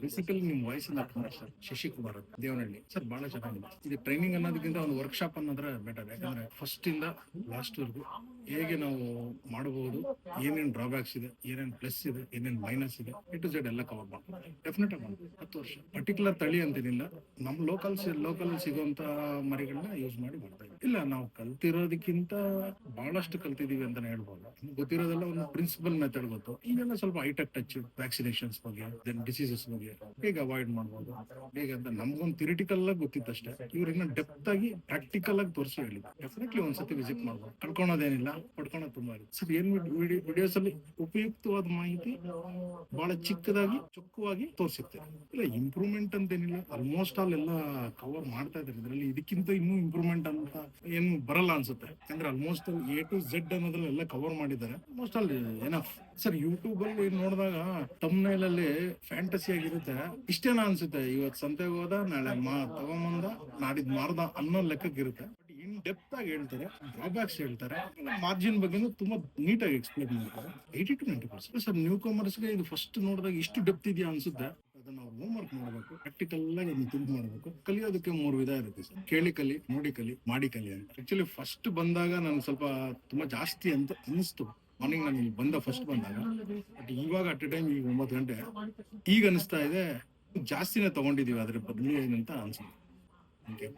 Basically ನಿಮ್ voice sir Shashikumar ಅಂತ Devanahalli sir ಬಹಳ ಚೆನ್ನಾಗಿದೆ. ಇದು ಟ್ರೈನಿಂಗ್ ಅನ್ನೋದಕ್ಕಿಂತ ಒಂದು ವರ್ಕ್ಶಾಪ್ ಅನ್ನೋದ್ರೆ ಬೆಟರ್. ಯಾಕಂದ್ರೆ ಫಸ್ಟ್ ಇಂದ ಲಾಸ್ಟ್ ವರ್ಗು ಹೇಗೆ ನಾವು ಮಾಡಬಹುದು, ಏನೇನ್ ಡ್ರಾಬ್ಯಾಕ್ಸ್ ಇದೆ, ಏನೇನ್ ಪ್ಲಸ್ ಇದೆ, ಏನೇನ್ ಮೈನಸ್ ಇದೆ, ಟು ಝೆಡ್ ಎಲ್ಲ ಕವರ್ ಮಾಡ್ಬೋದು. ಡೆಫಿನೆಟ್ ಆಗಿ 10 ವರ್ಷ ಪರ್ಟಿಕ್ಯುಲರ್ ತಳಿ ಅಂತೇನಿಲ್ಲ. ನಮ್ ಲೋಕಲ್ ಸಿಗುವಂತ ಮರಿಗಳನ್ನ ಯೂಸ್ ಮಾಡಿ ಮಾಡ್ತಾ ಇದ್ದೀವಿ. ಇಲ್ಲ, ನಾವು ಕಲ್ತಿರೋದಕ್ಕಿಂತ ಬಹಳಷ್ಟು ಕಲ್ತಿದೀವಿ ಅಂತಾನೆ ಹೇಳ್ಬೋದು. ಗೊತ್ತಿರೋದೆಲ್ಲ ಒಂದು ಪ್ರಿನ್ಸಿಪಲ್ ಮೆಥಡ್ ಗೊತ್ತು. ಈಗೆಲ್ಲ ಸ್ವಲ್ಪ ಹೈಟೆಕ್ ಟಚ್ ವ್ಯಾಕ್ಸಿನೇಷನ್ಸ್ ಬಗ್ಗೆ, ದೆನ್ ಡಿಸೀಸಸ್ ಬಗ್ಗೆ ಹೇಗೆ ಅವಾಯ್ಡ್ ಮಾಡ್ಬೋದು ಹೇಗೆ ಅಂತ ನಮ್ಗೊಂದು ಥಿಯರಿಟಿಕಲ್ ಆಗಿ ಗೊತ್ತಿತ್ತಷ್ಟೇ. ಇವ್ರನ್ನ ಡೆಪ್ತ್ ಆಗಿ ಪ್ರಾಕ್ಟಿಕಲ್ ಆಗಿ ತೋರಿಸಿ ಹೇಳಿದ್ರು. ಡೆಫಿನೆಟ್ಲಿ ಒಂದ್ಸತಿ ವಿಸಿಟ್ ಮಾಡ್ಬೋದು. ಕಳ್ಕೊಳೋದೇನಿಲ್ಲ, ಪಡ್ಕೊಳೋದು ತುಂಬಾ ಇದೆ ಸರ್. ಏನ್ ವಿಡಿಯೋಸ್ ಅಲ್ಲಿ ಉಪಯುಕ್ತವಾದ ಮಾಹಿತಿ ಬಹಳ ಚಿಕ್ಕದಾಗಿ ಚೊಕ್ಕವಾಗಿ ತೋರಿಸುತ್ತೆ. ಇಲ್ಲ ಇಂಪ್ರೂವ್ಮೆಂಟ್ ಅಂತೇನಿಲ್ಲ, ಆಲ್ಮೋಸ್ಟ್ ಆಲ್ ಎಲ್ಲ ಕವರ್ ಮಾಡ್ತಾ ಇದ್ದಾರೆ. ಇದರಲ್ಲಿ ಇದಕ್ಕಿಂತ ಇನ್ನೂ ಇಂಪ್ರೂವ್ಮೆಂಟ್ ಅಂತ ಏನು ಬರಲ್ಲ ಅನ್ಸುತ್ತೆ. ಯಾಕಂದ್ರೆ almost all A to Z ಅನ್ನೋದ್ರಲ್ಲೆಲ್ಲ ಕವರ್ ಮಾಡಿದ್ದಾರೆ. Almost all enough sir. YouTube ಅಲ್ಲಿ ನೋಡಿದಾಗ ತಮ್ನೇಲ್ ಅಲ್ಲಿ ಫ್ಯಾಂಟಸಿ ಆಗಿರುತ್ತೆ. ಇಷ್ಟೇನಾ ಅನ್ಸುತ್ತೆ, ಇವತ್ತು ಸಂತೆಗೆ ಹೋದ, ನಾಳೆ ತಗೊಂಬಂದ, ನಾಡಿದ್ ಮಾರ್ದ ಅನ್ನೋ ಲೆಕ್ಕಕ್ಕಿರುತ್ತೆ. ಇನ್ ಡೆಪ್ತ್ ಆಗಿ ಹೇಳ್ತಾರೆ, ಡ್ರಾಬ್ಯಾಕ್ಸ್ ಹೇಳ್ತಾರೆ, ಮಾರ್ಜಿನ್ ಬಗ್ಗೆ ತುಂಬಾ ನೀಟಾಗಿ ಎಕ್ಸ್ಪ್ಲೇನ್ ಮಾಡ್ತಾರೆ. 80 to 90% ಸರ್. ನ್ಯೂ ಕಾಮರ್ಸ್ಗೆ ಇದು ಫಸ್ಟ್ ನೋಡಿದಾಗ ಇಷ್ಟು ಡೆಪ್ತ್ ಇದೆಯಾ ಅನ್ಸುತ್ತೆ. ಅದನ್ನ ನಾವು ಹೋಮ್ ವರ್ಕ್ ಮಾಡಬೇಕು, ಪ್ರಾಕ್ಟಿಕಲ್ ಆಗಿ ಅದನ್ನ ಥಿಂಕ್ ಮಾಡಬೇಕು. ಕಲಿಯೋದಕ್ಕೆ 3 ವಿಧ ಇರುತ್ತೆ ಸರ್: ಕೇಳಿ ಕಲಿ, ನೋಡಿ ಕಲಿ, ಮಾಡಿ ಕಲಿ ಅಂತ. ಆಕ್ಚುಲಿ ಫಸ್ಟ್ ಬಂದಾಗ ನನ್ಗೆ ಸ್ವಲ್ಪ ತುಂಬಾ ಜಾಸ್ತಿ ಅಂತ ಅನಿಸ್ತು. ಮಾರ್ನಿಂಗ್ ನಾನು ಇಲ್ಲಿ ಫಸ್ಟ್ ಬಂದಾಗ. ಬಟ್ ಇವಾಗ ಅಟ್ ಎ ಟೈಮ್ ಈಗ 9 ಗಂಟೆ ಈಗ ಅನಿಸ್ತಾ ಇದೆ ಜಾಸ್ತಿನೇ ತಗೊಂಡಿದೀವಿ ಅದ್ರ ಬದಲು ಏನಂತ ಅನ್ಸುತ್ತೆ.